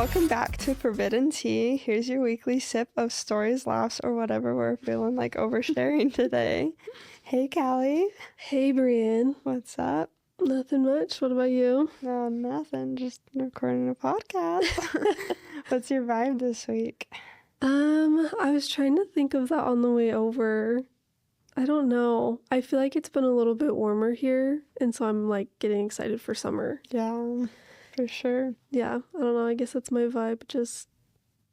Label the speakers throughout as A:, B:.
A: Welcome back to Forbidden Tea. Here's your weekly sip of stories, laughs, or whatever we're feeling like oversharing today. Hey, Callie.
B: Hey, Brienne.
A: What's up?
B: Nothing much. What about you?
A: No, nothing. Just recording a podcast. What's your vibe this week?
B: I was trying to think of that on the way over. I don't know. I feel like it's been a little bit warmer here, and so I'm like getting excited for summer.
A: Yeah, for sure.
B: Yeah, I don't know. I guess that's my vibe. Just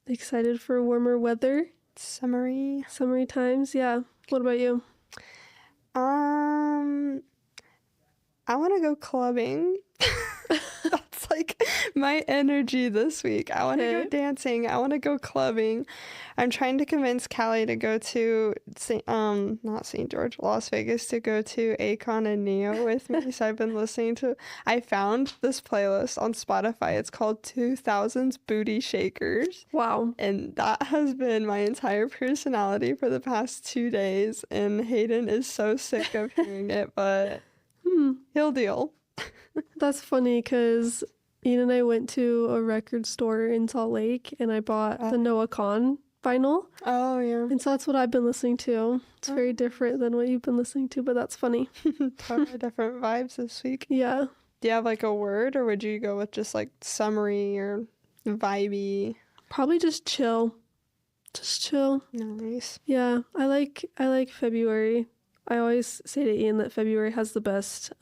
B: excited for warmer weather.
A: Summery
B: times. Yeah. What about you?
A: I want to go clubbing. That's like my energy this week. I want to go dancing. I want to go clubbing. I'm trying to convince Callie to go to not St. George, Las Vegas, to go to Akon and Neo with me. So I've been listening to, I found this playlist on Spotify. It's called 2000s Booty Shakers.
B: Wow.
A: And that has been my entire personality for the past 2 days. And Hayden is so sick of hearing it, but he'll deal.
B: That's funny because Ian and I went to a record store in Salt Lake and I bought the Noah Kahan vinyl.
A: Oh, yeah.
B: And so that's what I've been listening to. It's very different than what you've been listening to, but that's funny.
A: Totally different vibes this week.
B: Yeah.
A: Do you have like a word, or would you go with just like summery or vibey?
B: Probably just chill. Just chill.
A: Nice.
B: Yeah. I like February. I always say to Ian that February has the best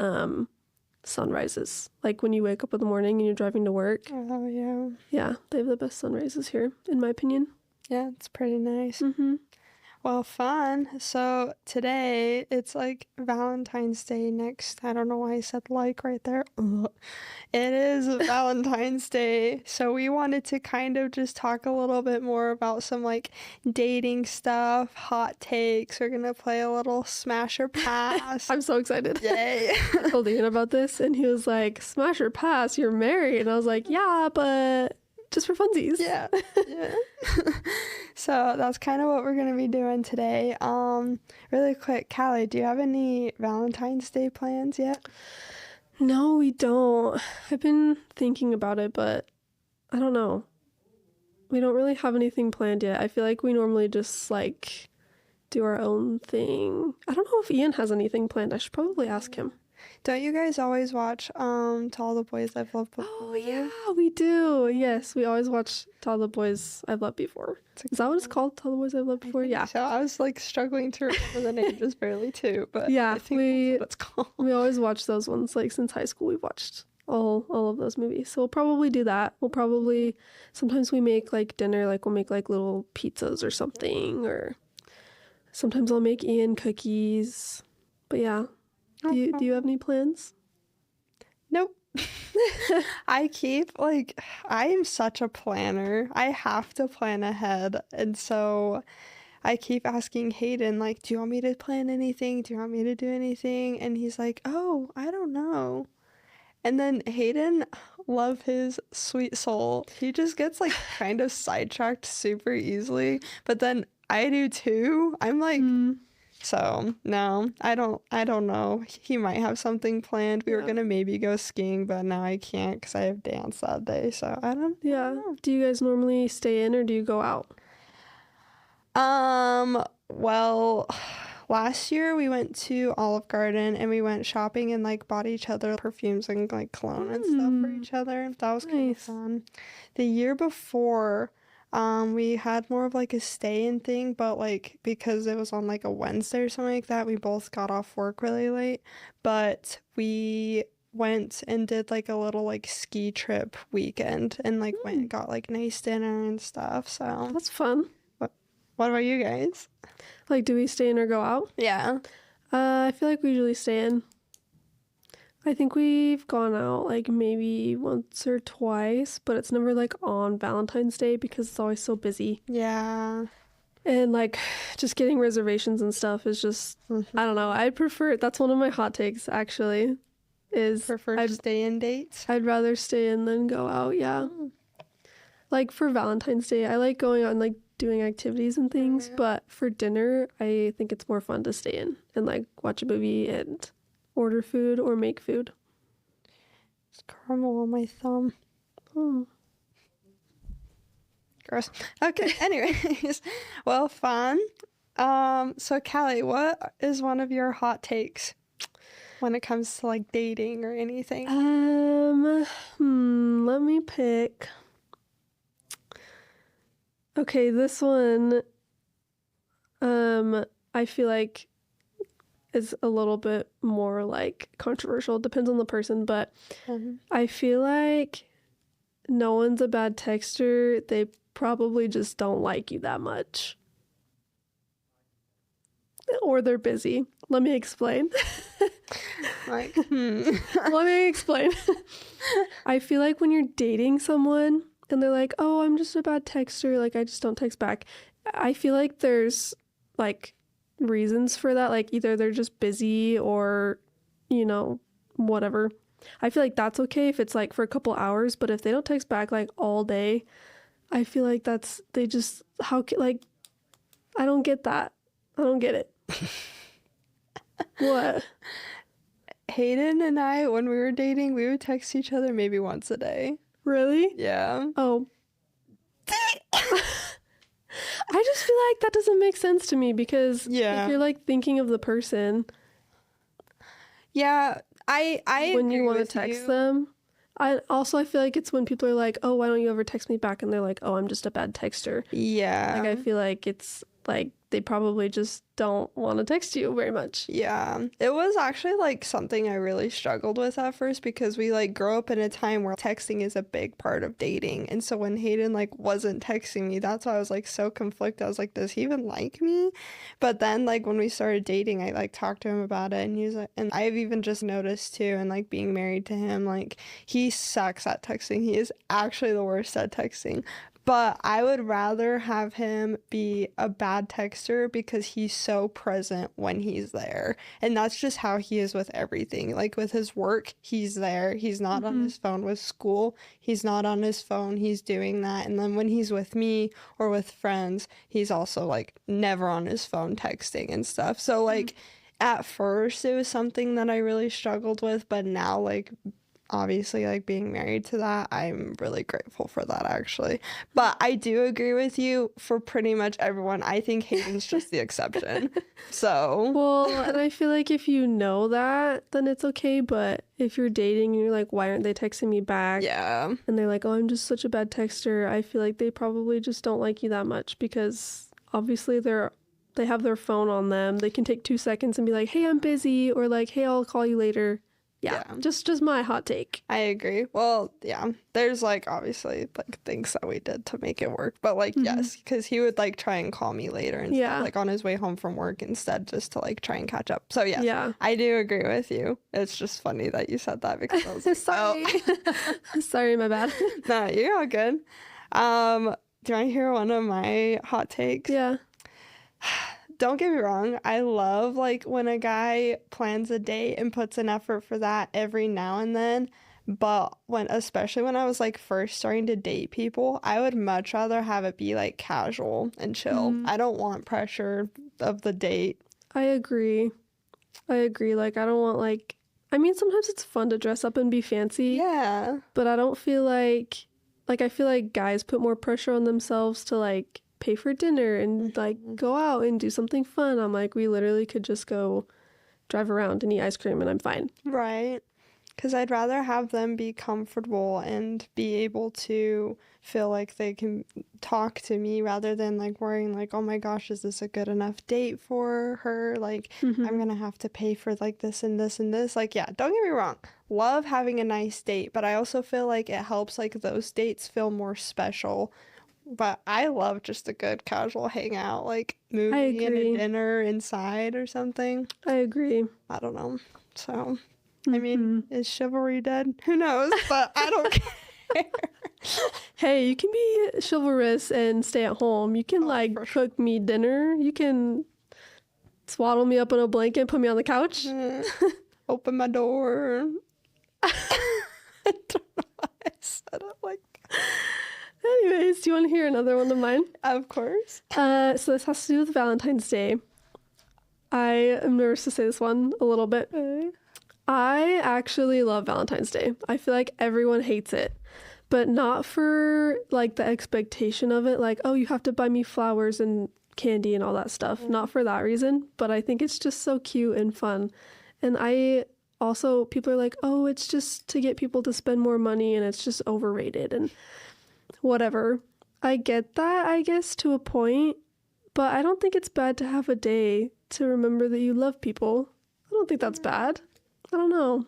B: sunrises. Like when you wake up in the morning and you're driving to work.
A: Oh, yeah.
B: Yeah, they have the best sunrises here, in my opinion.
A: Yeah, it's pretty nice.
B: Mm-hmm.
A: Well, fun. So today it's like Valentine's Day next. I don't know why I said like right there. Ugh. It is Valentine's Day. So we wanted to kind of just talk a little bit more about some like dating stuff, hot takes. We're going to play a little smash or pass.
B: I'm so excited.
A: Yay.
B: I told Ian about this and he was like, smash or pass, you're married. And I was like, yeah, but just for funsies.
A: Yeah. So that's kind of what we're going to be doing today. Really quick, Callie, do you have any Valentine's Day plans yet?
B: No, we don't. I've been thinking about it, but I don't know. We don't really have anything planned yet. I feel like we normally just like do our own thing. I don't know if Ian has anything planned. I should probably ask him.
A: Don't you guys always watch To All the Boys I've Loved Before?
B: Oh, yeah, we do. Yes, we always watch To All the Boys I've Loved Before. Is that what it's called? To All the Boys I've Loved Before? Yeah.
A: So I was like struggling to remember the name just barely too, but
B: yeah,
A: I think that's what it's called.
B: We always watch those ones. Like since high school, we've watched all of those movies. So we'll probably do that. Sometimes we make like dinner, like we'll make like little pizzas or something, or sometimes I'll make Ian cookies. But yeah. Do you have any plans?
A: Nope. I am such a planner. I have to plan ahead. And so I keep asking Hayden, like, do you want me to plan anything? Do you want me to do anything? And he's like, oh, I don't know. And then Hayden, love his sweet soul. He just gets like kind of sidetracked super easily. But then I do too. I'm like... So, no, I don't know. He might have something planned. We were going to maybe go skiing, but now I can't because I have dance that day. So, I don't know.
B: Do you guys normally stay in or do you go out?
A: Well, last year we went to Olive Garden and we went shopping and like bought each other perfumes and like cologne and stuff for each other. That was kind of fun. The year before... we had more of like a stay-in thing, but like because it was on like a Wednesday or something like that, we both got off work really late. But we went and did like a little like ski trip weekend and like went and got like nice dinner and stuff. So
B: that's fun.
A: What about you guys?
B: Like, do we stay in or go out?
A: Yeah.
B: I feel like we usually stay in. I think we've gone out like maybe once or twice, but it's never like on Valentine's Day because it's always so busy.
A: Yeah.
B: And like just getting reservations and stuff is just, I don't know. I'd prefer, that's one of my hot takes actually, is
A: stay-in dates?
B: I'd rather stay in than go out, yeah. Like for Valentine's Day, I like going out and like doing activities and things, but for dinner, I think it's more fun to stay in and like watch a movie and order food or make food.
A: It's caramel on my thumb.
B: Oh.
A: Gross. Okay, anyways. Well, fun. So Callie, what is one of your hot takes when it comes to like dating or anything?
B: Let me pick. Okay, this one, I feel like is a little bit more like controversial. It depends on the person, but I feel like no one's a bad texter. They probably just don't like you that much. Or they're busy. Let me explain.
A: Like,
B: Let me explain. I feel like when you're dating someone and they're like, oh, I'm just a bad texter, like I just don't text back. I feel like there's like reasons for that. Like either they're just busy or, you know, whatever. I feel like that's okay if it's like for a couple hours, but if they don't text back like all day, I feel like they just, like, I don't get that. I don't get it. What?
A: Hayden and I, when we were dating, we would text each other maybe once a day.
B: Really?
A: Yeah.
B: Oh. I just feel like that doesn't make sense to me because if you're like thinking of the person.
A: Yeah, I
B: when you want to
A: with
B: text
A: you.
B: them. I feel like it's when people are like, oh, why don't you ever text me back? And they're like, oh, I'm just a bad texter.
A: Yeah.
B: Like I feel like it's like they probably just don't want to text you very much.
A: Yeah. It was actually like something I really struggled with at first because we like grew up in a time where texting is a big part of dating. And so when Hayden like wasn't texting me, that's why I was like so conflicted. I was like, does he even like me? But then like when we started dating, I like talked to him about it and he was like, and I've even just noticed too, and like being married to him, like he sucks at texting. He is actually the worst at texting. But I would rather have him be a bad texter because he's so present when he's there. And that's just how he is with everything. Like with his work, he's there. He's not on his phone. With school, he's not on his phone. He's doing that. And then when he's with me or with friends, he's also like never on his phone texting and stuff. So like at first it was something that I really struggled with, but now like obviously like being married to that, I'm really grateful for that actually. But I do agree with you for pretty much everyone. I think Hayden's just the exception. So
B: well, and I feel like if you know that, then it's okay. But if you're dating and you're like, why aren't they texting me back?
A: Yeah.
B: And they're like, oh, I'm just such a bad texter. I feel like they probably just don't like you that much because obviously they have their phone on them. They can take 2 seconds and be like, hey, I'm busy, or like, hey, I'll call you later. Yeah, just my hot take.
A: I agree. Well, yeah, there's like obviously like things that we did to make it work, but like yes, because he would like try and call me later and stuff, like on his way home from work instead, just to like try and catch up. So yes, I do agree with you. It's just funny that you said that because I was like,
B: sorry, sorry, my bad.
A: No, you're all good. Do you want to hear one of my hot takes?
B: Yeah.
A: Don't get me wrong, I love like when a guy plans a date and puts an effort for that every now and then, but especially when I was like first starting to date people, I would much rather have it be like casual and chill. I don't want pressure of the date.
B: I agree. Like I don't want like, I mean sometimes it's fun to dress up and be fancy.
A: Yeah.
B: But I don't feel like I feel like guys put more pressure on themselves to like pay for dinner and like go out and do something fun. I'm like, we literally could just go drive around and eat ice cream and I'm fine.
A: Right. Because I'd rather have them be comfortable and be able to feel like they can talk to me rather than like worrying like, oh my gosh, is this a good enough date for her? Like, I'm gonna have to pay for like this and this and this. Like, yeah, don't get me wrong. Love having a nice date, but I also feel like it helps like those dates feel more special. But I love just a good casual hangout, like movie and a dinner inside or something.
B: I agree.
A: I don't know. So, I mean, is chivalry dead? Who knows? But I don't care.
B: Hey, you can be chivalrous and stay at home. You can cook me dinner. You can swaddle me up in a blanket, put me on the couch.
A: Open my door. I don't know why I said it like that.
B: Anyways, do you want to hear another one of mine?
A: Of course.
B: So this has to do with Valentine's Day. I am nervous to say this one a little bit. I actually love Valentine's Day. I feel like everyone hates it. but not for like the expectation of it, like, oh, you have to buy me flowers and candy and all that stuff. Not for that reason, but I think it's just so cute and fun. And I also, people are like, oh, it's just to get people to spend more money and it's just overrated and whatever. I get that, I guess, to a point, but I don't think it's bad to have a day to remember that you love people. I don't think that's bad. I don't know.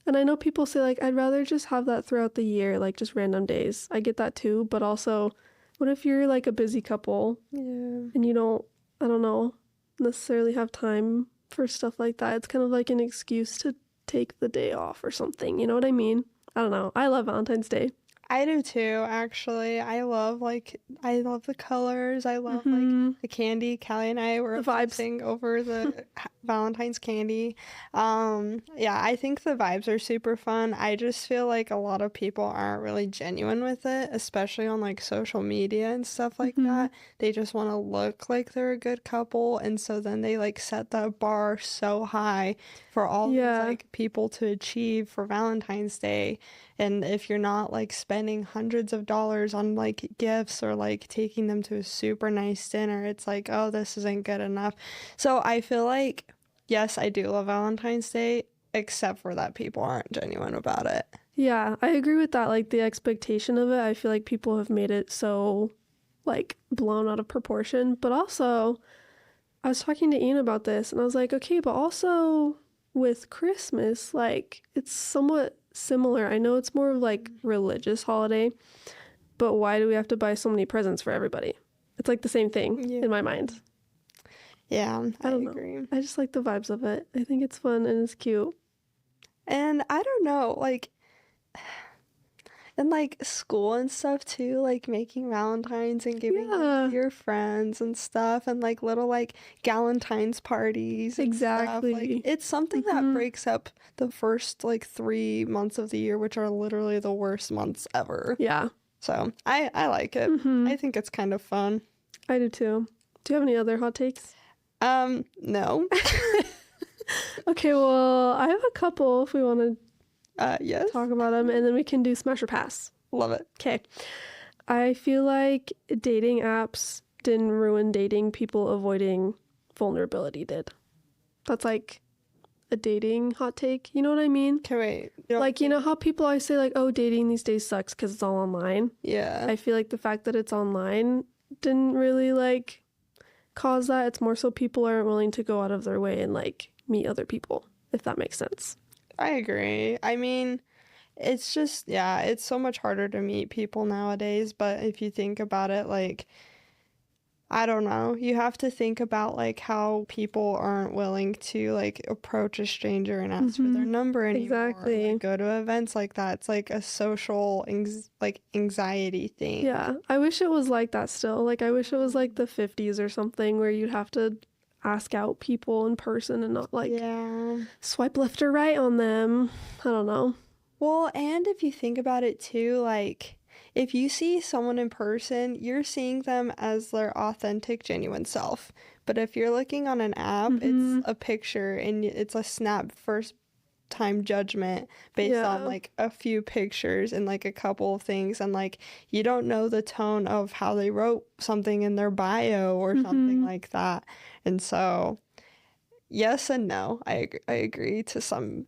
B: And I know people say, like, I'd rather just have that throughout the year, like just random days. I get that too, but also, what if you're like a busy couple and you don't, I don't know, necessarily have time for stuff like that? It's kind of like an excuse to take the day off or something. You know what I mean? I don't know. I love Valentine's Day.
A: I do too, actually. I love the colors. I love
B: Mm-hmm.
A: the candy. Callie and I were
B: The vibes.
A: obsessing over the Valentine's candy. Yeah, I think the vibes are super fun. I just feel like a lot of people aren't really genuine with it, especially on like social media and stuff like
B: Mm-hmm.
A: that. They just want to look like they're a good couple, and so then they like set the bar so high for all these
B: Yeah.
A: like people to achieve for Valentine's Day. And if you're not like spending hundreds of dollars on like gifts or like taking them to a super nice dinner, it's like, oh, this isn't good enough. So I feel like, yes, I do love Valentine's Day, except for that people aren't genuine about it.
B: Yeah, I agree with that. Like the expectation of it, I feel like people have made it so like blown out of proportion. But also, I was talking to Ian about this and I was like, okay, but also with Christmas, like it's somewhat similar. I know it's more of like religious holiday, but why do we have to buy so many presents for everybody? It's like the same thing
A: Yeah.
B: in my mind.
A: Yeah,
B: I
A: I
B: don't know.
A: agree.
B: I just like the vibes of it. I think it's fun and it's cute.
A: And I don't know, like, and like school and stuff too, like making Valentines and giving them
B: Yeah,
A: to your friends and stuff, and like little like Galentine's parties and stuff. Like
B: exactly.
A: it's something that
B: Hmm.
A: breaks up the first like 3 months of the year, which are literally the worst months ever.
B: Yeah.
A: So I like it.
B: Hmm.
A: I think it's kind of fun.
B: I do too. Do you have any other hot takes?
A: No.
B: Okay, well, I have a couple if we want to
A: Yes.
B: talk about them, and then we can do smash or pass.
A: Love it.
B: Okay. I feel like dating apps didn't ruin dating, people avoiding vulnerability did. That's like a dating hot take. You know what I mean?
A: Okay, wait. You don't
B: Like, you know
A: think-
B: how people always say, like, oh, dating these days sucks because it's all online?
A: Yeah.
B: I feel like the fact that it's online didn't really, like, cause that. It's more so people aren't willing to go out of their way and, like, meet other people, if that makes sense.
A: I agree. I mean, it's just, yeah, it's so much harder to meet people nowadays, but if you think about it, like, I don't know, you have to think about like how people aren't willing to like approach a stranger and ask for their number anymore, or,
B: Exactly.
A: like, go to events like that. It's like a social like anxiety thing.
B: Yeah, I wish it was like that still. Like, I wish it was like the 50s or something where you'd have to ask out people in person and not like
A: Yeah.
B: swipe left or right on them. I don't know.
A: Well, and if you think about it too, like if you see someone in person, you're seeing them as their authentic, genuine self. But if you're looking on an app,
B: Mm-hmm.
A: it's a picture and it's a snap first time judgment based on
B: Yeah.
A: like a few pictures and like a couple of things, and like you don't know the tone of how they wrote something in their bio or something
B: Mm-hmm.
A: like that. And so, yes and no. I agree to some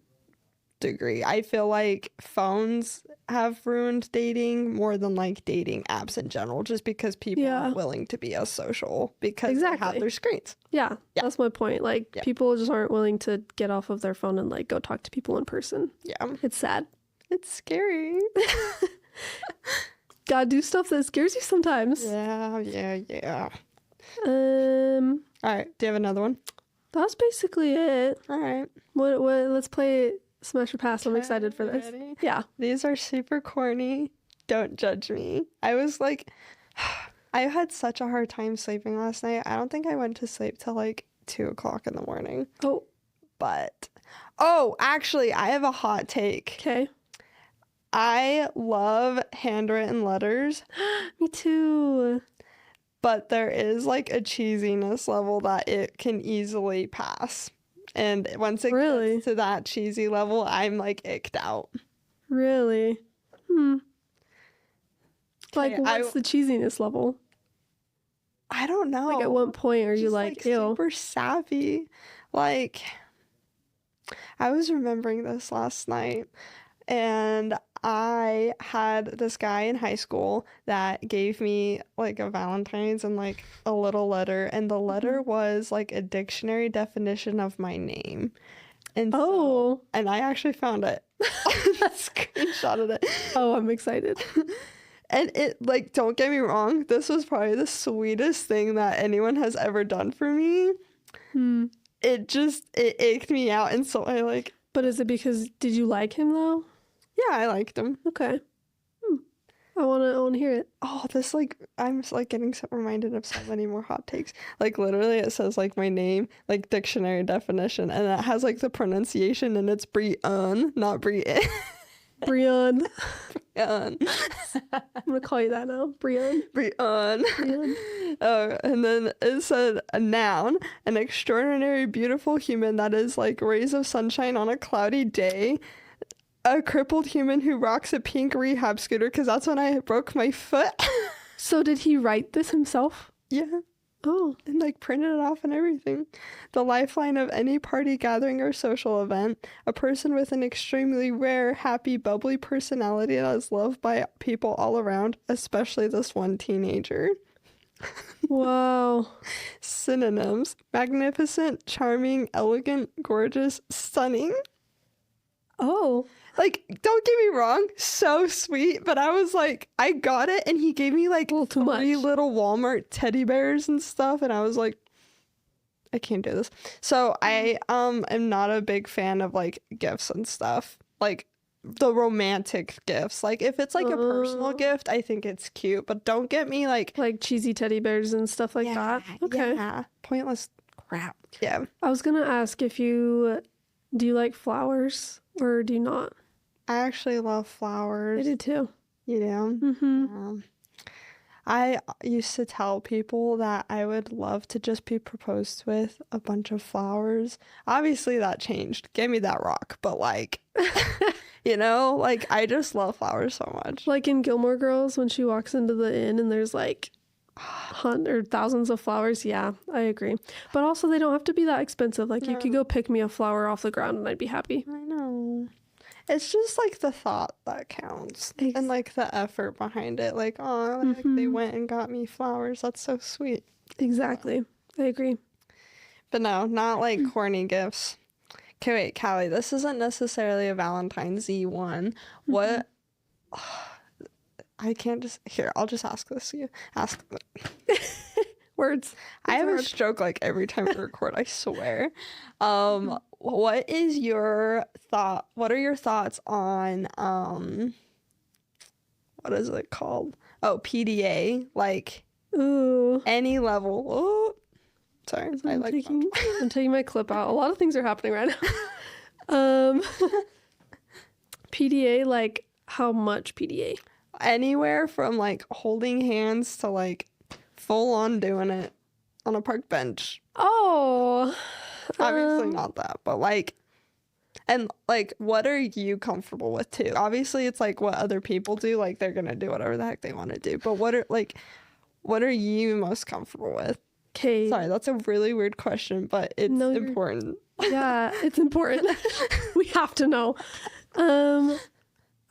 A: degree. I feel like phones have ruined dating more than like dating apps in general, just because people
B: Yeah.
A: aren't willing to be as social because they have
B: Exactly.
A: their screens.
B: Yeah,
A: Yeah.
B: that's my point. Like,
A: Yeah.
B: people just aren't willing to get off of their phone and like go talk to people in person.
A: Yeah.
B: It's sad.
A: It's scary.
B: Gotta do stuff that scares you sometimes.
A: Yeah.
B: Um,
A: All right. Do you have another one?
B: that's basically it.
A: All right.
B: What, let's play Smash or Pass. I'm excited for
A: Okay,
B: this.
A: ready?
B: Yeah.
A: These are super corny. Don't judge me. I was like, I had such a hard time sleeping last night. I don't think I went to sleep till like 2 o'clock in the morning.
B: Oh,
A: But, oh, actually, I have a hot take.
B: okay.
A: I love handwritten letters,
B: Me too.
A: but there is like a cheesiness level that it can easily pass. And once it
B: Really?
A: gets to that cheesy level, I'm like icked out.
B: Really? Hmm. Like,
A: Okay,
B: what's the cheesiness level?
A: I don't know.
B: Like, at what point are you
A: Just,
B: like, ew?
A: super sappy. Like, I was remembering this last night, and I had this guy in high school that gave me like a Valentine's and like a little letter, and the letter was like a dictionary definition of my name. And
B: Oh.
A: and I actually found it. Screenshotted it.
B: Oh, I'm excited.
A: And it, like, don't get me wrong, this was probably the sweetest thing that anyone has ever done for me. It ached me out, and so I like,
B: But is it because, did you like him though?
A: yeah, I liked him.
B: Okay. I wanna hear it.
A: Oh, this, like, I'm just, like, getting so reminded of so many more hot takes. Like, literally, it says, like, my name, like, dictionary definition, and it has, like, the pronunciation, and it's Brianne, not Brienne.
B: Brianne.
A: Brianne.
B: I'm gonna call you that now. Brianne.
A: Brianne.
B: Brianne.
A: And then it said a noun, an extraordinary, beautiful human that is like rays of sunshine on a cloudy day. A crippled human who rocks a pink rehab scooter, because that's when I broke my foot.
B: So did he write this himself?
A: Yeah.
B: Oh.
A: And like printed it off and everything. The lifeline of any party, gathering, or social event. A person with an extremely rare, happy, bubbly personality that is loved by people all around, especially this one teenager.
B: Wow.
A: Synonyms: magnificent, charming, elegant, gorgeous, stunning.
B: Oh.
A: Like, don't get me wrong, so sweet, but I was like, I got it, and he gave me like
B: A little too much.
A: 3 little Walmart teddy bears and stuff, and I was like, I can't do this. So I am not a big fan of like gifts and stuff, like the romantic gifts. Like, if it's like a personal gift, I think it's cute, but don't get me like
B: cheesy teddy bears and stuff like that. Okay.
A: Yeah, pointless crap. Yeah.
B: I was gonna ask do you like flowers or do you not?
A: I actually love
B: I
A: flowers.
B: do too.
A: You know?
B: Mm-hmm.
A: I used to tell people that I would love to just be proposed with a bunch of flowers. Obviously, that changed. Give me that rock. But, like, you know, like, I just love flowers so much.
B: Like in Gilmore Girls when she walks into the inn and there's like thousands of flowers. Yeah, I agree. But also they don't have to be that expensive. Like you could go pick me a flower off the ground and I'd be happy.
A: I know. It's just, like, the thought that counts. And, like, the effort behind it. Like, oh, like, they went and got me flowers. That's so sweet.
B: Exactly. I agree.
A: But no, not, like, corny gifts. Okay, wait, Callie, this isn't necessarily a Valentine's Z one. What... I can't just... Here, I'll just ask this to you. Ask...
B: Words.
A: I have a stroke, like, every time we record, I swear. What is your thought... What are your thoughts on, what is it called? Oh, PDA. Like,
B: Ooh.
A: any level. Oh, sorry,
B: I'm taking my clip out. A lot of things are happening right now. PDA, like, how much PDA?
A: Anywhere from, like, holding hands to, like, full on doing it on a park bench.
B: Oh.
A: Obviously not that, but, like, and, like, what are you comfortable with, too? Obviously, it's, like, what other people do. Like, they're gonna do whatever the heck they want to do. But what are you most comfortable with?
B: Okay.
A: Sorry, that's a really weird question, but it's important.
B: Yeah, it's important. We have to know.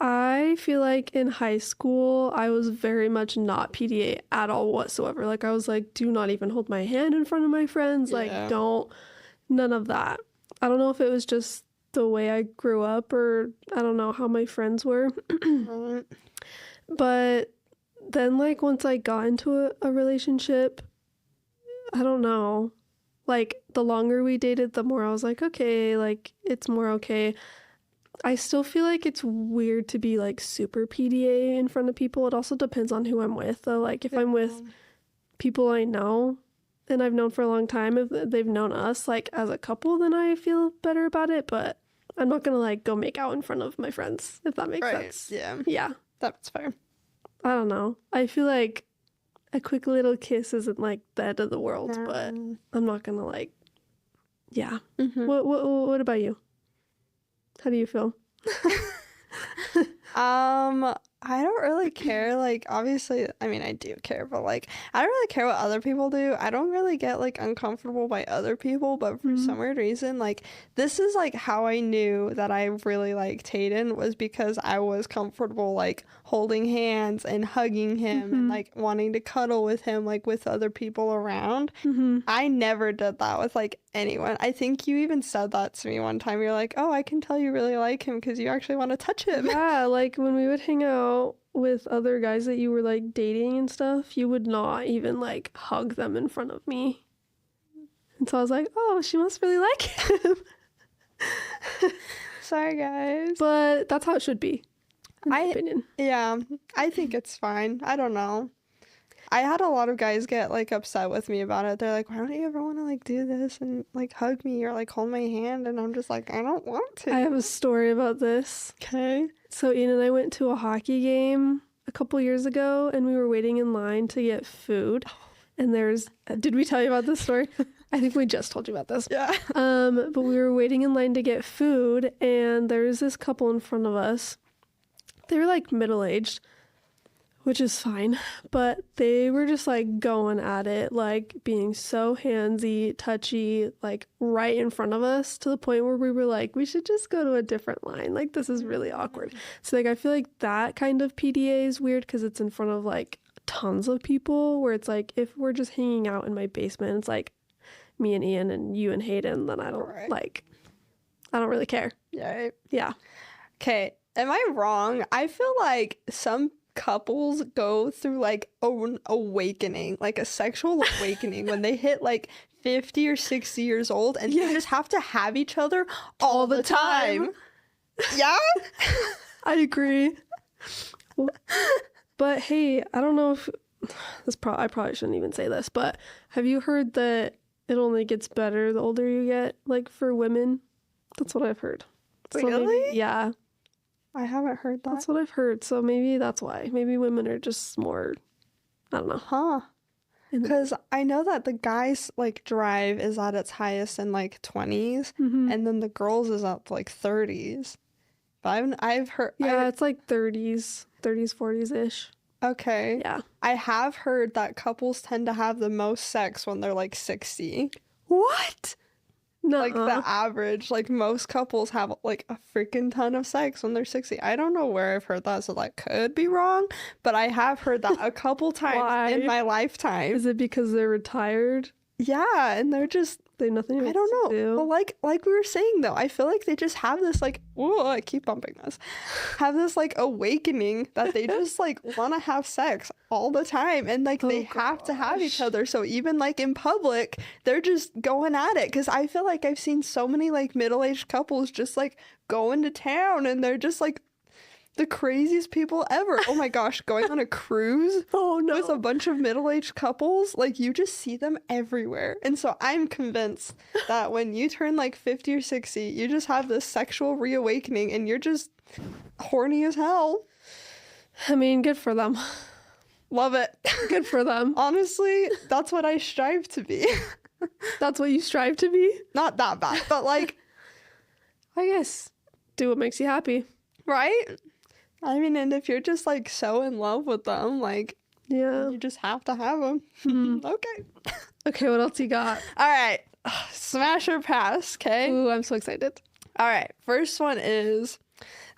B: I feel like in high school, I was very much not PDA at all whatsoever. Like, I was like, do not even hold my hand in front of my friends. Like, none of that. I don't know if it was just the way I grew up or I don't know how my friends were. But then, like, once I got into a relationship, I don't know. Like, the longer we dated, the more I was like, okay, like, it's more okay. I still feel like it's weird to be, like, super PDA in front of people. It also depends on who I'm with, though. Like, if I'm with people I know and I've known for a long time, if they've known us, like, as a couple, then I feel better about it. But I'm not gonna, like, go make out in front of my friends, if that makes sense.
A: Yeah.
B: Yeah.
A: That's fair.
B: I don't know. I feel like a quick little kiss isn't, like, the end of the world, but I'm not gonna, like, yeah. What about you? How do you feel?
A: I don't really care. Like, obviously, I mean, I do care, but like, I don't really care what other people do. I don't really get like uncomfortable by other people, but for
B: Mm-hmm.
A: some weird reason, like, this is like how I knew that I really liked Hayden was because I was comfortable like holding hands and hugging him and
B: Mm-hmm.
A: like wanting to cuddle with him, like with other people around.
B: Mm-hmm.
A: I never did that with like anyone. I think you even said that to me one time. You're like, "Oh, I can tell you really like him because you actually want to touch him."
B: Yeah, like when we would hang out with other guys that you were like dating and stuff, you would not even like hug them in front of me. And so I was like, oh, she must really like him.
A: Sorry, guys.
B: But that's how it should be, in my
A: I
B: opinion.
A: Yeah, I think it's fine. I don't know. I had a lot of guys get like upset with me about it. They're like, "Why don't you ever want to like do this and like hug me or like hold my hand?" And I'm just like, "I don't want to."
B: I have a story about this.
A: Okay.
B: So Ian and I went to a hockey game a couple years ago, and we were waiting in line to get food. And did we tell you about this story? I think we just told you about this.
A: Yeah.
B: But we were waiting in line to get food, and there was this couple in front of us. They were like middle-aged, which is fine, but they were just like going at it, like being so handsy, touchy, like right in front of us, to the point where we were like, we should just go to a different line. Like, this is really awkward. So like I feel like that kind of PDA is weird because it's in front of like tons of people, where it's like if we're just hanging out in my basement, it's like me and Ian and you and Hayden, then I don't
A: Right.
B: I don't really care.
A: Yeah.
B: Yeah.
A: Okay. Am I wrong? I feel like some couples go through like an awakening, like a sexual awakening when they hit like 50 or 60 years old and they just have to have each other all the time. Yeah?
B: I agree. But hey, I don't know if I probably shouldn't even say this, but have you heard that it only gets better the older you get, like for women? That's what I've heard. So
A: Really?
B: Yeah,
A: I haven't heard that.
B: that's what I've heard. So maybe that's why. Maybe women are just more, I don't know.
A: Huh. Because I know that the guys like drive is at its highest in like 20s
B: Mm-hmm.
A: and then the girls is at like 30s. But I've heard
B: Yeah, it's like 30s, 40s-ish.
A: okay.
B: Yeah.
A: I have heard that couples tend to have the most sex when they're like 60.
B: What?
A: Like
B: Nuh-uh.
A: the average, like most couples have like a freaking ton of sex when they're 60. I don't know where I've heard that, so that could be wrong, but I have heard that a couple times in
B: Why?
A: my lifetime.
B: Is it because they're retired?
A: Yeah, and they're just
B: They have nothing
A: I
B: else
A: don't know.
B: to do?
A: Well, like we were saying though, I feel like they just have this like, oh, I keep bumping this. Have this like awakening that they just like want to have sex all the time and like they have to have each
B: gosh.
A: other. So even like in public, they're just going at it cuz I feel like I've seen so many like middle-aged couples just like going to town and they're just like the craziest people ever. Oh my gosh, going on a cruise
B: Oh no.
A: with a bunch of middle-aged couples, like you just see them everywhere. And so I'm convinced that when you turn like 50 or 60, you just have this sexual reawakening and you're just horny as hell.
B: I mean, good for them.
A: Love it.
B: Good for them.
A: Honestly, that's what I strive to be.
B: That's what you strive to be?
A: Not that bad, but like,
B: I guess. Do what makes you happy.
A: right? I mean, and if you're just like so in love with them, like
B: Yeah.
A: you just have to have them. Okay.
B: Okay, what else you got?
A: All right. Smash or pass, okay?
B: Ooh, I'm so excited.
A: All right. First one is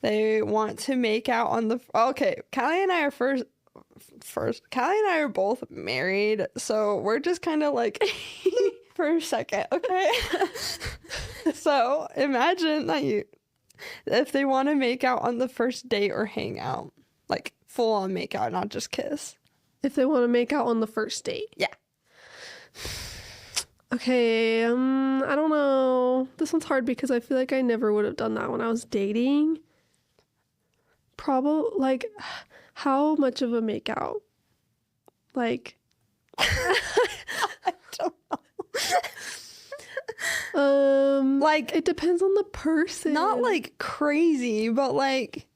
A: they want to make out on the. Okay, Callie and I are first. Callie and I are both married, so we're just kind of like for a second, okay? So imagine that if they want to make out on the first date or hang out, like full on make out, not just kiss.
B: If they want to make out on the first date.
A: Yeah.
B: Okay, I don't know. This one's hard because I feel like I never would have done that when I was dating. Probably, like, how much of a makeout? Like,
A: I don't know. Like,
B: it depends on the person.
A: not like crazy, but like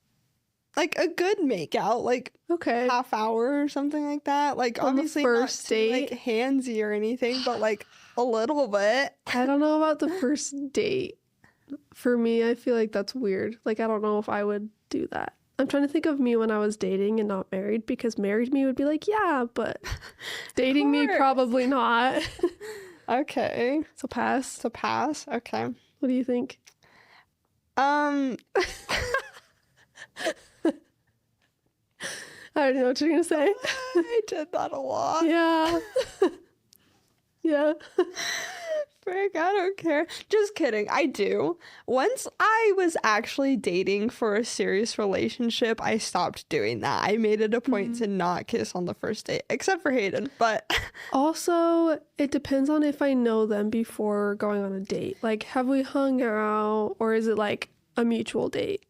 A: a good makeout, like
B: Okay.
A: half hour or something like that. Like
B: On the
A: obviously
B: first
A: not too, like
B: date?
A: handsy or anything, but like a little bit.
B: I don't know about the first date. For me, I feel like that's weird. Like, I don't know if I would do that. I'm trying to think of me when I was dating and not married, because married me would be like, yeah, but dating me,
A: course.
B: probably not.
A: Okay.
B: So pass.
A: So pass. Okay.
B: What do you think?
A: Um,
B: I already know what you're going to say.
A: I did that a lot.
B: Yeah. Yeah.
A: Frick, I don't care. Just kidding. I do. Once I was actually dating for a serious relationship, I stopped doing that. I made it a point to not kiss on the first date, except for Hayden. But
B: Also, it depends on if I know them before going on a date. Like, have we hung out, or is it like a mutual date?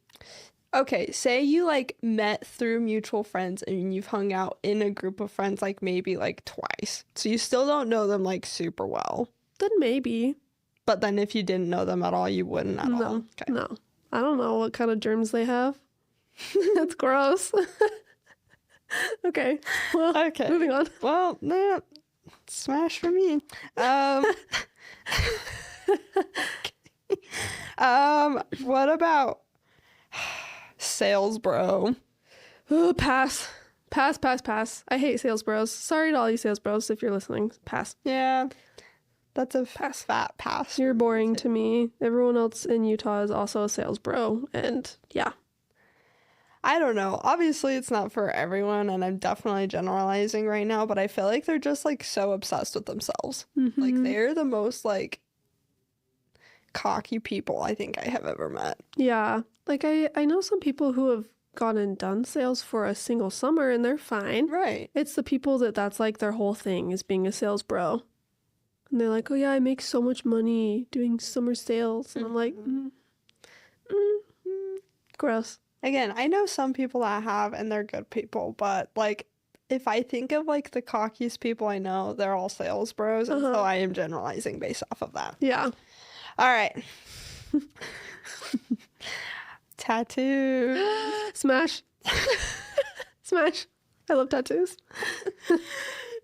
A: okay, say you like met through mutual friends and you've hung out in a group of friends like maybe like twice. So you still don't know them like super well.
B: Then maybe.
A: But then if you didn't know them at all, you wouldn't at all.
B: No.
A: Okay.
B: No. I don't know what kind of germs they have. That's gross. Okay. Well,
A: Okay.
B: moving on.
A: Well, nah, smash for me. What about sales bro?
B: Ooh, pass. Pass, pass, pass. I hate sales bros. Sorry to all you sales bros if you're listening. Pass.
A: Yeah, that's a
B: Pass.
A: fat pass.
B: You're boring to me. Everyone else in Utah is also a sales bro. And yeah.
A: I don't know. Obviously, it's not for everyone, and I'm definitely generalizing right now, but I feel like they're just like so obsessed with themselves. Like they're the most like cocky people I think I have ever met.
B: Yeah. Like I know some people who have gone and done sales for a single summer and they're fine.
A: Right.
B: It's the people that's like their whole thing is being a sales bro. And they're like, oh yeah, I make so much money doing summer sales. And I'm like, gross.
A: Again, I know some people that have, and they're good people, but like if I think of like the cockiest people I know, they're all sales bros, and so I am generalizing based off of that.
B: Yeah.
A: All right. Tattoo.
B: Smash. Smash. I love tattoos.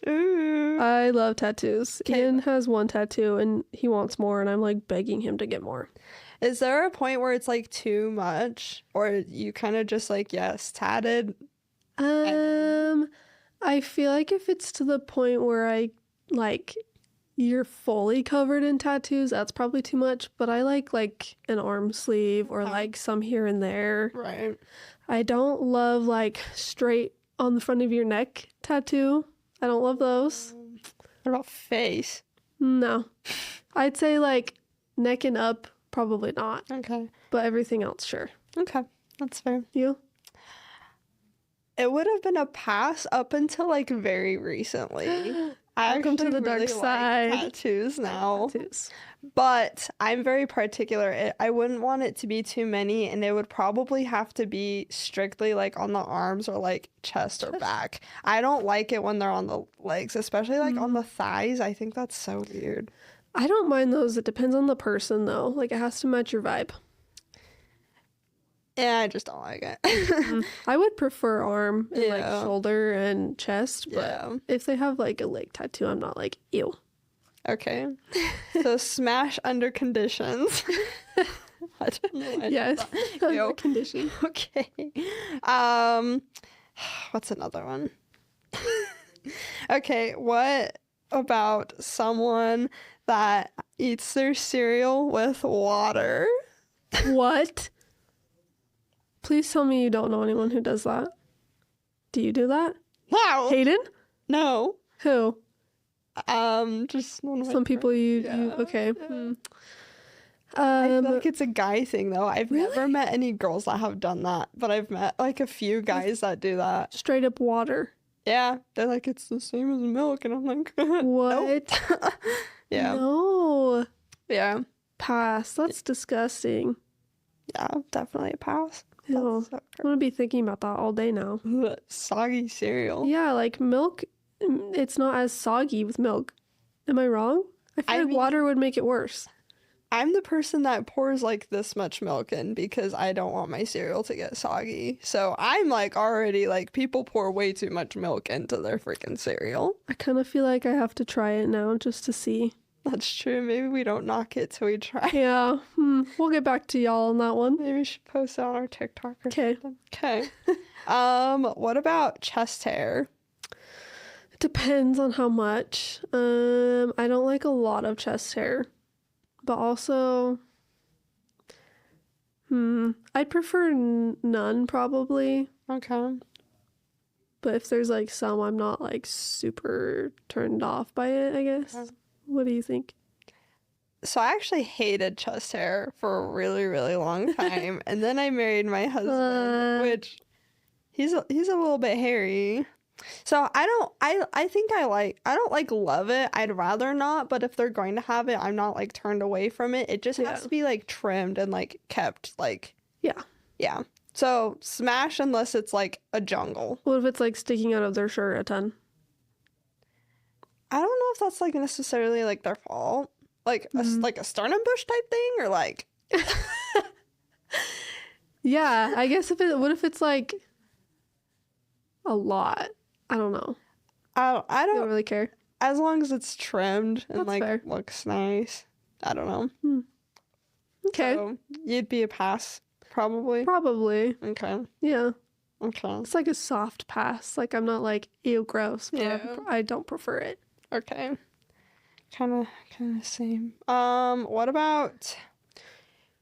A: Ooh.
B: I love tattoos. Ian has one tattoo and he wants more, and I'm like begging him to get more.
A: Is there a point where it's like too much, or you kind of just like, yes, tatted?
B: I feel like if it's to the point where I like you're fully covered in tattoos, that's probably too much. But I like an arm sleeve or like some here and there.
A: Right.
B: I don't love like straight on the front of your neck tattoo. I don't love those.
A: What about face?
B: No. I'd say like neck and up, probably not.
A: Okay.
B: But everything else, sure.
A: Okay. That's fair.
B: You?
A: It would have been a pass up until like very recently. I
B: Welcome to
A: actually
B: the dark
A: really like
B: side.
A: tattoos now.
B: Tattoos.
A: But I'm very particular. I wouldn't want it to be too many, and it would probably have to be strictly like on the arms or like chest or back. I don't like it when they're on the legs, especially like on the thighs. I think that's so weird.
B: I don't mind those. It depends on the person though. Like it has to match your vibe.
A: Yeah, I just don't like it.
B: I would prefer arm and like
A: Yeah.
B: shoulder and chest, but
A: Yeah.
B: if they have like a leg tattoo, I'm not like, ew.
A: Okay. So smash under conditions. I don't know why I did
B: Yes.
A: that. Ew.
B: Condition.
A: Okay. What's another one? Okay, what about someone that eats their cereal with water?
B: What? Please tell me you don't know anyone who does that. Do you do that?
A: Wow.
B: Hayden?
A: No.
B: Who?
A: Just one of my
B: Some people you
A: Yeah,
B: okay.
A: I feel like it's a guy thing though. I've never met any girls that have done that, but I've met like a few guys that do that.
B: Straight up water.
A: Yeah, they're like it's the same as milk, and I'm like,
B: What?
A: yeah,
B: No.
A: yeah,
B: Pass. That's disgusting.
A: yeah, definitely a pass.
B: Ew.
A: That's so
B: I'm gonna be thinking about that all day now.
A: gross. Soggy cereal.
B: Yeah, like milk, it's not as soggy with milk. Am I wrong? I feel
A: I
B: like
A: mean-
B: water would make it worse.
A: I'm the person that pours like this much milk in because I don't want my cereal to get soggy. So I'm like already like people pour way too much milk into their freaking cereal.
B: I kind of feel like I have to try it now just to see.
A: That's true. Maybe we don't knock it till we try.
B: Yeah. We'll get back to y'all on that one.
A: Maybe we should post it on our TikTok or
B: 'Kay.
A: something. Okay. What about chest hair?
B: Depends on how much. I don't like a lot of chest hair, but also, I'd prefer none probably.
A: Okay.
B: But if there's like some, I'm not like super turned off by it, I guess.
A: Okay.
B: What do you think?
A: So I actually hated chest hair for a really, really long time, and then I married my husband, which he's a little bit hairy. So I don't love it. I'd rather not, but if they're going to have it, I'm not like turned away from it. It just has to be like trimmed and like kept like yeah. So smash unless it's like a jungle.
B: What if it's like sticking out of their shirt a ton?
A: I don't know if that's like necessarily like their fault. Like a sternum bush type thing or like
B: Yeah, I guess what if it's like a lot? I don't know.
A: I
B: I don't
A: don't
B: really care.
A: as long as it's trimmed and
B: That's
A: like
B: fair.
A: looks nice. I don't know.
B: Okay.
A: So you'd be a pass probably.
B: Probably.
A: Okay.
B: Yeah.
A: Okay.
B: It's like a soft pass. Like I'm not like ew gross, but
A: Yeah.
B: I don't prefer it.
A: Okay. Kind of same. What about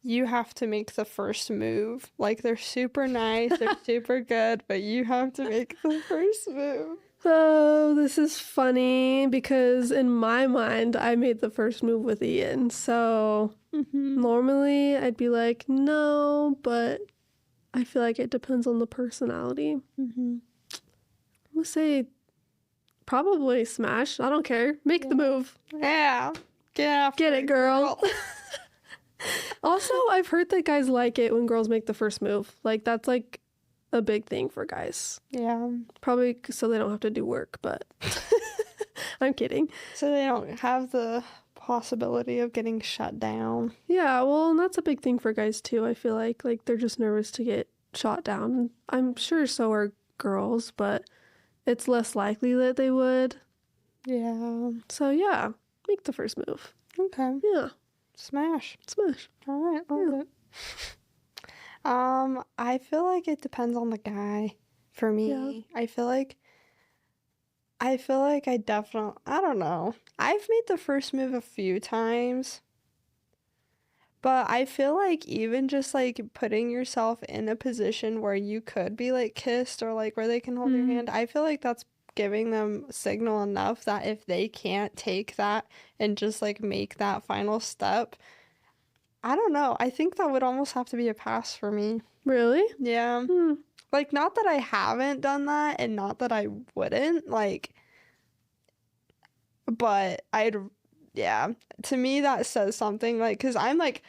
A: you have to make the first move? Like they're super nice, they're super good, but you have to make the first move.
B: Oh, this is funny because in my mind, I made the first move with Ian. So normally I'd be like, no, but I feel like it depends on the personality. I'm gonna say probably smash. I don't care. Make the move.
A: Yeah.
B: Get it, girl. Also, I've heard that guys like it when girls make the first move. Like, that's like a big thing for guys.
A: Yeah.
B: Probably so they don't have to do work, but I'm kidding.
A: So they don't have the possibility of getting shut down.
B: Yeah, well, and that's a big thing for guys too. I feel like they're just nervous to get shot down. I'm sure so are girls, but it's less likely that they would.
A: Yeah.
B: So yeah, make the first move.
A: Okay.
B: Yeah,
A: Smash.
B: smash.
A: All right. Love it. I feel like it depends on the guy for me.
B: Yeah.
A: I feel like I definitely, I don't know. I've made the first move a few times, but I feel like even just like putting yourself in a position where you could be like kissed or like where they can hold your hand, I feel like that's giving them signal enough that if they can't take that and just like make that final step, I don't know. I think that would almost have to be a pass for me.
B: Really?
A: Yeah. Like, not that I haven't done that and not that I wouldn't, like, but yeah. To me, that says something, like, because I'm, like,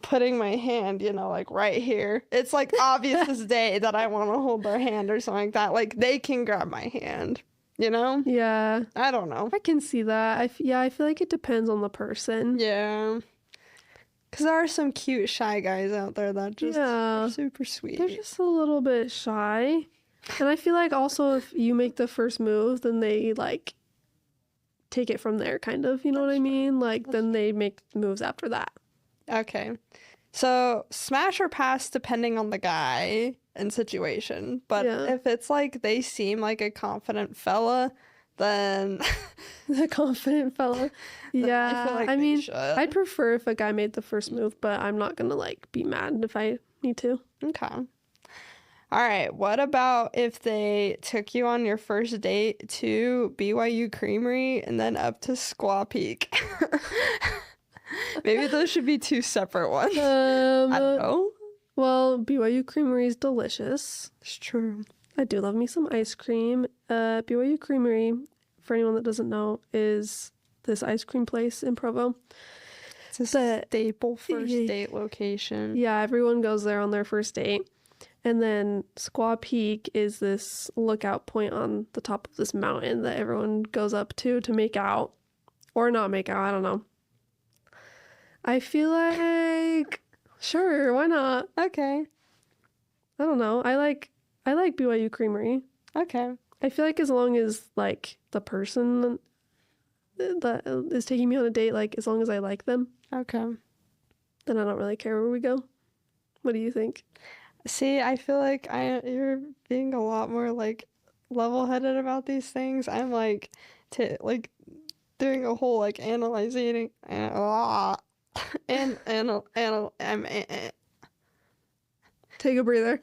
A: putting my hand, like, right here. It's, like, obvious as day that I want to hold their hand or something like that. Like, they can grab my hand,
B: Yeah,
A: I don't know.
B: I can see that. I feel like it depends on the person.
A: Yeah. Because there are some cute, shy guys out there that just are super sweet.
B: They're just a little bit shy. And I feel like also if you make the first move, then they like take it from there, kind of. You know what I mean? Like then they make moves after that.
A: Okay. So smash or pass depending on the guy and situation. But if it's like they seem like a confident fella, then
B: the confident fella. Yeah. I mean, I'd prefer if a guy made the first move, but I'm not gonna like be mad if I need to.
A: Okay. All right. What about if they took you on your first date to BYU Creamery and then up to Squaw Peak? Maybe those should be two separate ones. I don't know.
B: Well, BYU Creamery is delicious.
A: It's true.
B: I do love me some ice cream. BYU Creamery, for anyone that doesn't know, is this ice cream place in Provo.
A: It's a staple first date location.
B: Yeah, everyone goes there on their first date. And then Squaw Peak is this lookout point on the top of this mountain that everyone goes up to make out. Or not make out, I don't know. I feel like, sure, why not?
A: Okay.
B: I don't know. I like BYU Creamery.
A: Okay.
B: I feel like as long as like the person that is taking me on a date, like as long as I like them,
A: Okay.
B: then I don't really care where we go. What do you think?
A: See, I feel like you're being a lot more like level-headed about these things. I'm like like doing a whole like analyzing
B: Take a breather.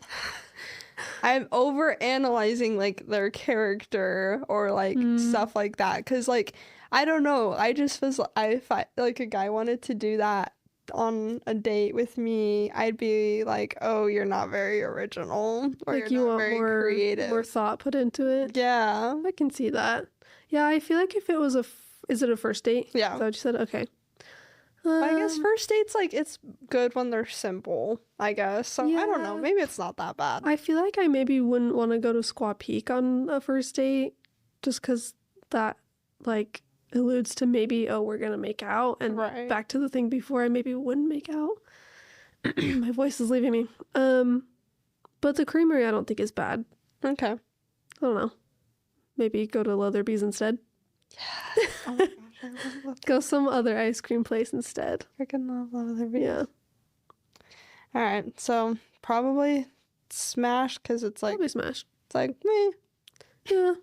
A: I'm over analyzing like their character or like stuff like that because like I don't know, I just was if I like a guy wanted to do that on a date with me, I'd be like, oh, you're not very original or
B: Like
A: you're
B: you
A: not
B: want
A: very
B: more
A: creative.
B: thought put into it.
A: Yeah.
B: I can see that. Yeah, I feel like if it was is it a first date?
A: Yeah.
B: Is that what you said? Okay.
A: I guess first dates, like, it's good when they're simple, I guess. So, I don't know.
B: Yeah.
A: Maybe it's not that bad.
B: I feel like I maybe wouldn't want to go to Squaw Peak on a first date just because that, like, alludes to maybe, oh, we're going to make out. And
A: Right.
B: back to the thing before, I maybe wouldn't make out. My voice is leaving me. But the creamery I don't think is bad.
A: Okay.
B: I don't know. Maybe go to Leatherby's instead.
A: Yes. Oh my gosh, I love
B: Go some other ice cream place instead.
A: freaking love Leatherby.
B: Yeah.
A: All right. So, probably smash because it's like,
B: Probably smash.
A: it's like, meh.
B: Yeah.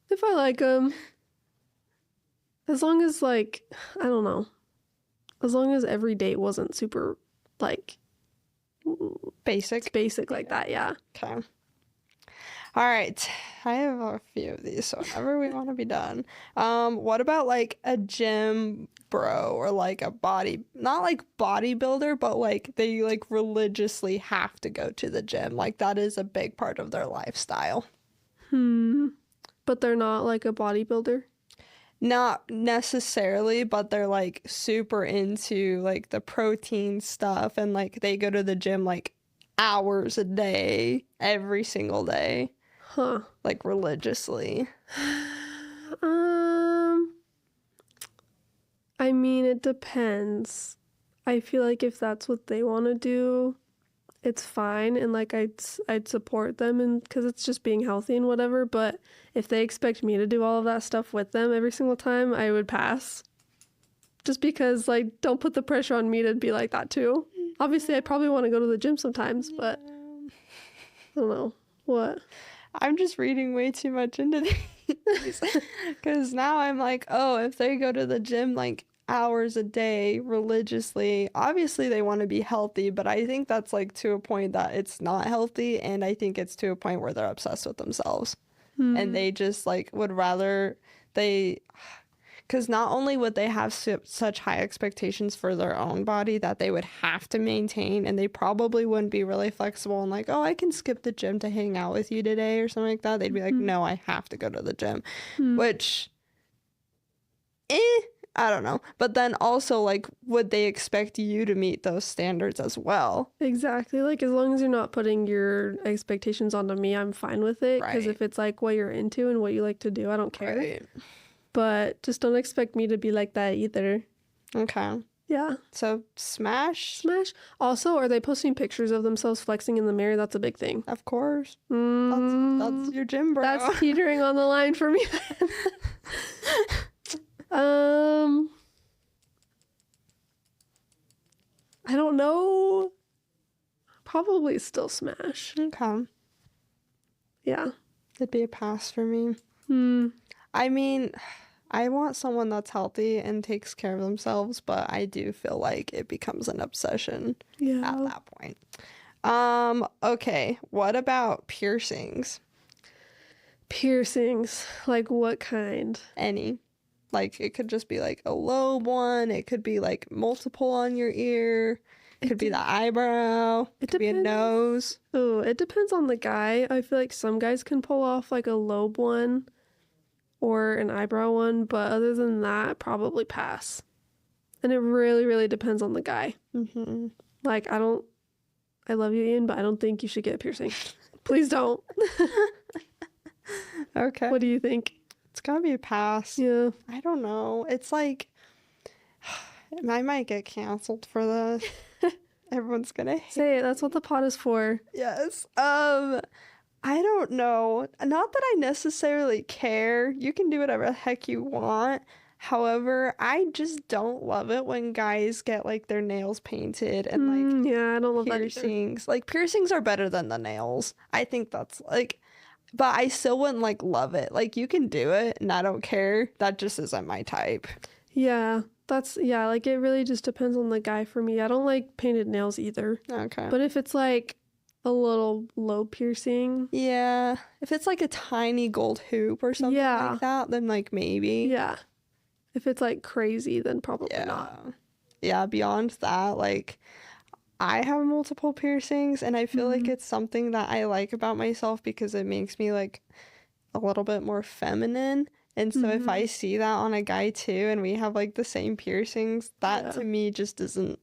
B: If I like them. As long as, like, I don't know. As long as every date wasn't super, like,
A: Basic.
B: basic like that, yeah.
A: Okay. All right. I have a few of these, so whenever we want to be done. What about like a gym bro or like a not like bodybuilder, but like they like religiously have to go to the gym. Like that is a big part of their lifestyle.
B: But they're not, like, a bodybuilder?
A: Not necessarily, but they're like super into like the protein stuff and like they go to the gym like hours a day, every single day.
B: Huh.
A: Like religiously.
B: I mean, it depends. I feel like if that's what they want to do, it's fine, and like I'd support them, and because it's just being healthy and whatever. But if they expect me to do all of that stuff with them every single time, I would pass. Just because, like, don't put the pressure on me to be like that too. Obviously, I probably want to go to the gym sometimes, but I don't know. What?
A: I'm just reading way too much into these because now I'm like, oh, if they go to the gym like hours a day religiously, obviously they want to be healthy, but I think that's like to a point that it's not healthy, and I think it's to a point where they're obsessed with themselves and they just like would rather because not only would they have such high expectations for their own body that they would have to maintain, and they probably wouldn't be really flexible and like, oh, I can skip the gym to hang out with you today or something like that. They'd be like, no, I have to go to the gym, which, I don't know. But then also, like, would they expect you to meet those standards as well?
B: Exactly. Like, as long as you're not putting your expectations onto me, I'm fine with it. Because
A: Right.
B: if it's like what you're into and what you like to do, I don't care.
A: Right.
B: But just don't expect me to be like that either.
A: Okay.
B: Yeah.
A: So smash,
B: Smash. Also, are they posting pictures of themselves flexing in the mirror? That's a big thing.
A: of course. That's your gym, bro.
B: That's teetering on the line for me. I don't know. Probably still smash.
A: Okay.
B: Yeah.
A: It'd be a pass for me. I mean, I want someone that's healthy and takes care of themselves, but I do feel like it becomes an obsession
B: Yeah.
A: at that point. Okay, what about piercings?
B: Piercings. Like what kind?
A: Any. Like, it could just be like a lobe one, it could be like multiple on your ear, it could be the eyebrow, it could be a
B: depends.
A: nose.
B: Oh, it depends on the guy. I feel like some guys can pull off like a lobe one or an eyebrow one, but other than that, probably pass. And it really, really depends on the guy. Like, I love you, Ian, but I don't think you should get a piercing. Please don't.
A: Okay.
B: What do you think?
A: It's gotta be a pass.
B: Yeah.
A: I don't know. It's like, I might get canceled for this. Everyone's gonna hate.
B: Say it. That's what the pot is for.
A: Yes. I don't know. Not that I necessarily care. You can do whatever the heck you want. However, I just don't love it when guys get like their nails painted and like
B: Yeah, I don't love that either.
A: piercings. Like piercings are better than the nails. I think that's like, but I still wouldn't like love it. Like you can do it and I don't care. That just isn't my type.
B: Yeah, like it really just depends on the guy for me. I don't like painted nails either.
A: Okay.
B: But if it's like a little low piercing,
A: Yeah, if it's like a tiny gold hoop or something
B: yeah,
A: like that, then like maybe.
B: yeah. If it's like crazy, then probably not.
A: Yeah. Yeah, beyond that, like I have multiple piercings and I feel like it's something that I like about myself because it makes me like a little bit more feminine. And so if I see that on a guy too and we have like the same piercings, that to me just isn't.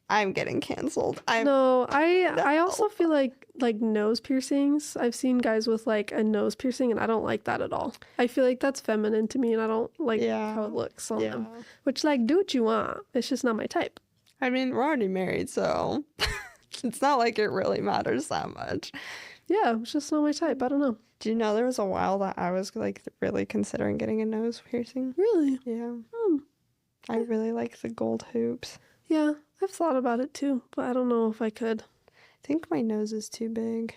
A: I'm getting canceled.
B: No, I
A: No.
B: also feel like nose piercings. I've seen guys with like a nose piercing and I don't like that at all. I feel like that's feminine to me and I don't like how it looks on them. Which like do what you want. It's just not my type.
A: I mean, we're already married, so it's not like it really matters that much.
B: Yeah, it's just not my type. I don't know.
A: Do you know there was a while that I was like really considering getting a nose piercing?
B: Really?
A: Yeah.
B: Hmm.
A: I really like the gold hoops.
B: Yeah, I've thought about it too, but I don't know if I could.
A: I think my nose is too big.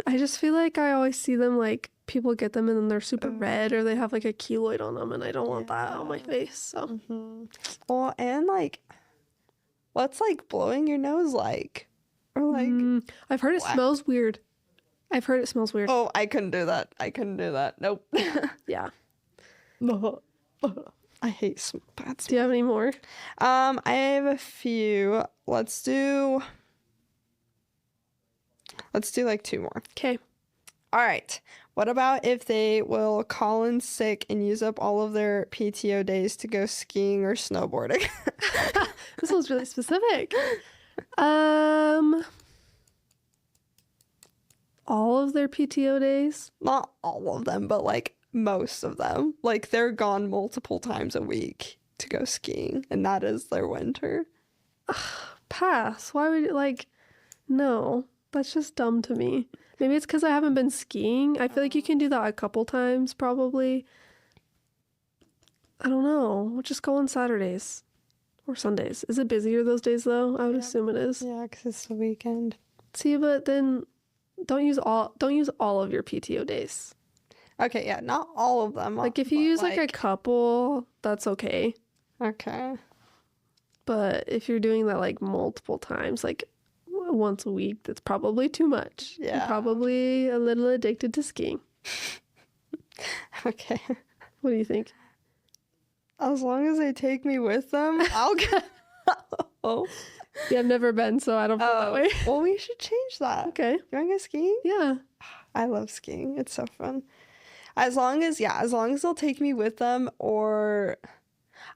B: I just feel like I always see them like people get them and then they're super red or they have like a keloid on them and I don't want that on my face. So
A: Well, and like, what's like blowing your nose like? Or like,
B: I've heard it smells weird. I've heard it smells weird.
A: oh, I couldn't do that. I couldn't do that. Nope.
B: Yeah.
A: I hate bad
B: Do you have any more?
A: I have a few. Let's do like two more.
B: Okay.
A: All right. What about if they will call in sick and use up all of their PTO days to go skiing or snowboarding?
B: This one's really specific. All of their PTO days?
A: Not all of them, but like most of them. Like they're gone multiple times a week to go skiing, and that is their winter.
B: Pass. Why would like no. That's just dumb to me. Maybe it's because I haven't been skiing. I feel like you can do that a couple times probably. I don't know. We'll just go on Saturdays or Sundays. Is it busier those days though? I would assume it is.
A: Yeah, because it's the weekend.
B: See, but then don't use all of your PTO days.
A: Okay, yeah, not all of them.
B: Like if you use like a couple, that's okay.
A: Okay.
B: But if you're doing that like multiple times, like once a week, that's probably too much.
A: Yeah.
B: You're probably a little addicted to skiing.
A: Okay.
B: What do you think?
A: As long as they take me with them, I'll go. Oh.
B: Yeah, I've never been, so I don't feel that way.
A: Well, we should change that.
B: Okay.
A: You want to go skiing?
B: Yeah.
A: I love skiing. It's so fun. As long as they'll take me with them, or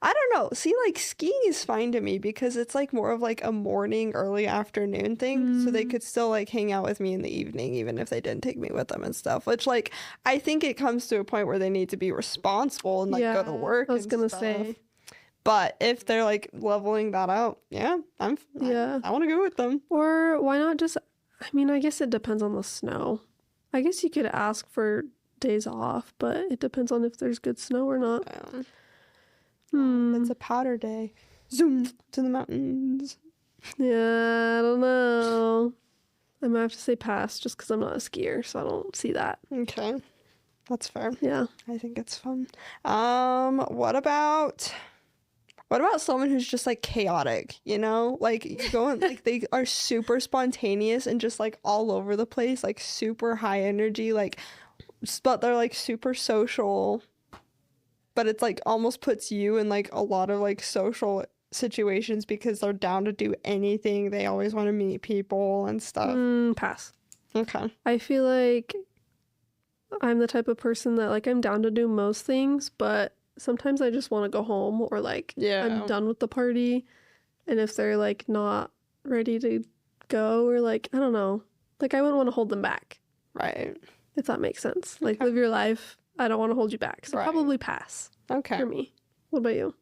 A: I don't know. See, like skiing is fine to me because it's like more of like a morning, early afternoon thing. So they could still like hang out with me in the evening, even if they didn't take me with them and stuff. Which like I think it comes to a point where they need to be responsible and like go to work.
B: I was gonna
A: stuff.
B: say.
A: But if they're like leveling that out, yeah, I want to go with them.
B: Or why not just, I mean, I guess it depends on the snow. I guess you could ask for days off, but it depends on if there's good snow or not.
A: It's a powder day. Zoom to the mountains.
B: Yeah, I don't know. I might have to say pass just because I'm not a skier, so I don't see that.
A: Okay, that's fair.
B: Yeah.
A: I think it's fun. What about someone who's just like chaotic, you know? Like you go and like they are super spontaneous and just like all over the place, like super high energy, like but they're like super social. But it's like almost puts you in like a lot of like social situations because they're down to do anything. They always want to meet people and stuff.
B: Pass.
A: Okay.
B: I feel like I'm the type of person that like I'm down to do most things, but sometimes I just want to go home or like I'm done with the party. And if they're like not ready to go or like, I don't know, like I wouldn't want to hold them back.
A: Right.
B: If that makes sense. Like live your life. I don't want to hold you back. So probably pass.
A: Okay.
B: For me. What about you?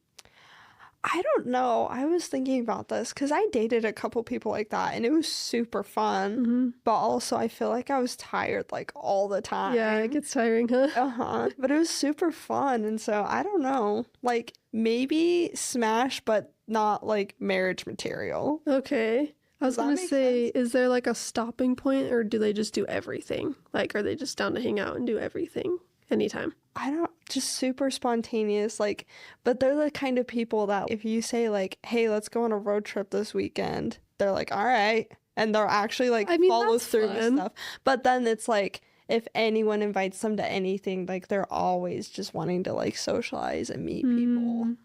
A: I don't know. I was thinking about this because I dated a couple people like that and it was super fun.
B: Mm-hmm.
A: But also, I feel like I was tired like all the time.
B: Yeah, it gets tiring, huh?
A: Uh-huh. But it was super fun. And so I don't know. Like maybe smash, but not like marriage material.
B: Okay. I was
A: Does that
B: gonna
A: make
B: say,
A: sense?
B: is there like a stopping point or do they just do everything? Like, are they just down to hang out and do everything anytime?
A: I don't, just super spontaneous. Like, but they're the kind of people that if you say, like, hey, let's go on a road trip this weekend, they're like, all right. And they'll actually like
B: I mean,
A: follow
B: that's
A: through with
B: fun.
A: stuff. But then it's like, if anyone invites them to anything, like, they're always just wanting to like socialize and meet people.
B: Mm,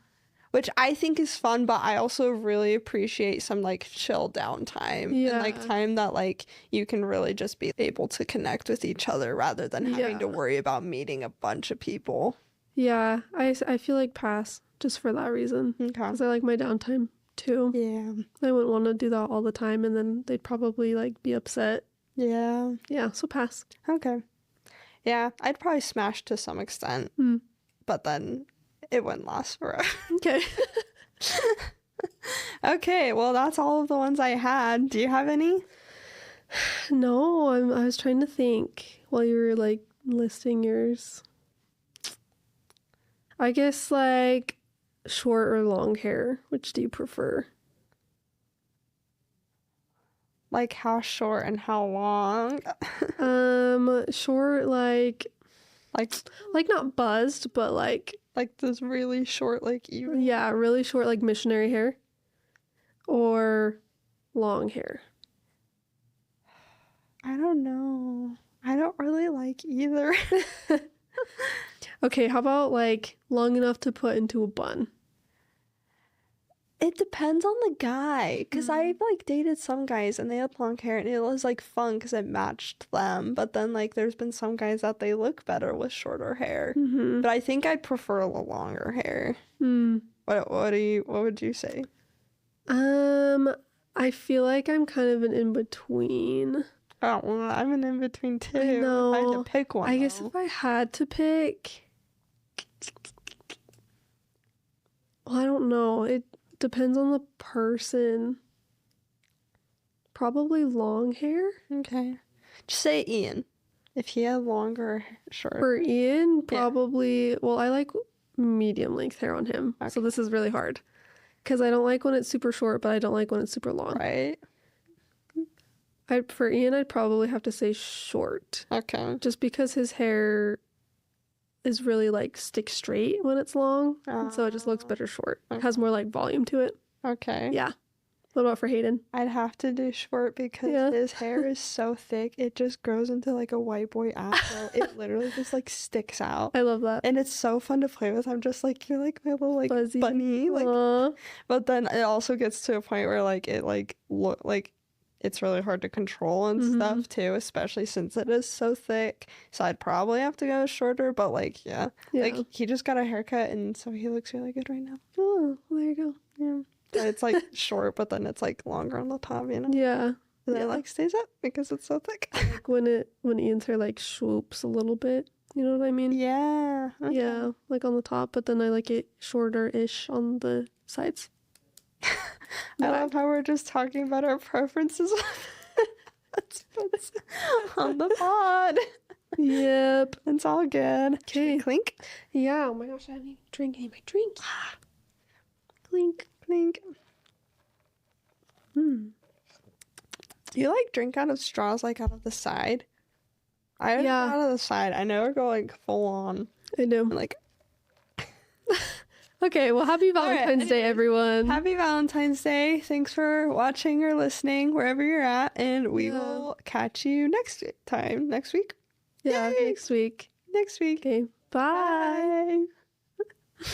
A: Which I think is fun, but I also really appreciate some like chill downtime and like
B: yeah.
A: time that like you can really just be able to connect with each other rather than having to
B: Yeah.
A: worry about meeting a bunch of people.
B: Yeah. I feel like pass just for that reason.
A: Okay.
B: Because I like my downtime too.
A: Yeah.
B: I wouldn't want to do that all the time and then they'd probably like be upset.
A: Yeah.
B: Yeah, so pass.
A: Okay. Yeah, I'd probably smash to some extent,
B: Mm.
A: but then it wouldn't last forever.
B: Okay.
A: Okay, well, that's all of the ones I had. Do you have any?
B: No, I was trying to think while you were like listing yours. I guess like short or long hair. Which do you prefer?
A: Like how short and how long?
B: Short like
A: Like
B: not buzzed, but like
A: this really short, like even.
B: yeah, really short like missionary hair. Or long hair.
A: I don't know. I don't really like either.
B: Okay, how about like long enough to put into a bun?
A: It depends on the guy, because I've like dated some guys and they had long hair and it was like fun because it matched them. But then like there's been some guys that they look better with shorter hair.
B: Mm-hmm.
A: But I think I'd prefer the longer hair.
B: Mm.
A: What would you say?
B: I feel like I'm kind of an in-between.
A: Oh, well, I'm an in between too.
B: I
A: If I had to
B: know.
A: pick one.
B: I guess
A: though.
B: if I had to pick, well, I don't know. It depends on the person. Probably long hair.
A: Okay. Just say Ian. If he had longer or short.
B: For Ian, probably, well, I like medium length hair on him. So
A: Okay.
B: this is really hard. Because I don't like when it's super short, but I don't like when it's super long.
A: Right?
B: For Ian, I'd probably have to say short.
A: Okay.
B: Just because his hair is really like stick straight when it's long. And so it just looks better short. It has more like volume to it.
A: Okay.
B: Yeah. What about for Hayden?
A: I'd have to do short because
B: Yeah.
A: his hair is so thick, it just grows into like a white boy afro. It literally just like sticks out.
B: I love that.
A: And it's so fun to play with. I'm just like, you're like my little like
B: Fuzzy.
A: bunny. Like,
B: Aw.
A: but then it also gets to a point where like it like look like it's really hard to control and stuff too, especially since it is so thick. So I'd probably have to go shorter, but like yeah. Like he just got a haircut and so he looks really good right now.
B: Oh, well, there you go.
A: Yeah. But it's like short, but then it's like longer on the top, you know?
B: Yeah.
A: And it like stays up because it's so thick.
B: Like when Ian's hair like swoops a little bit. You know what I mean?
A: Yeah. Okay.
B: Yeah, like on the top, but then I like it shorter-ish on the sides.
A: I love how we're just talking about our preferences on the pod.
B: Yep.
A: It's all good.
B: Okay.
A: Clink.
B: Yeah. Oh my gosh, I need my drink.
A: Clink. Clink. Do you like drink out of straws like out of the side? I don't
B: Yeah.
A: go out of the side. I never go like full on.
B: I know.
A: Like
B: Okay, well, happy Valentine's Day, everyone.
A: Happy Valentine's Day. Thanks for watching or listening wherever you're at. And we will catch you next week.
B: Yeah,
A: Yay.
B: next week.
A: Next week.
B: Okay, bye.
A: Bye.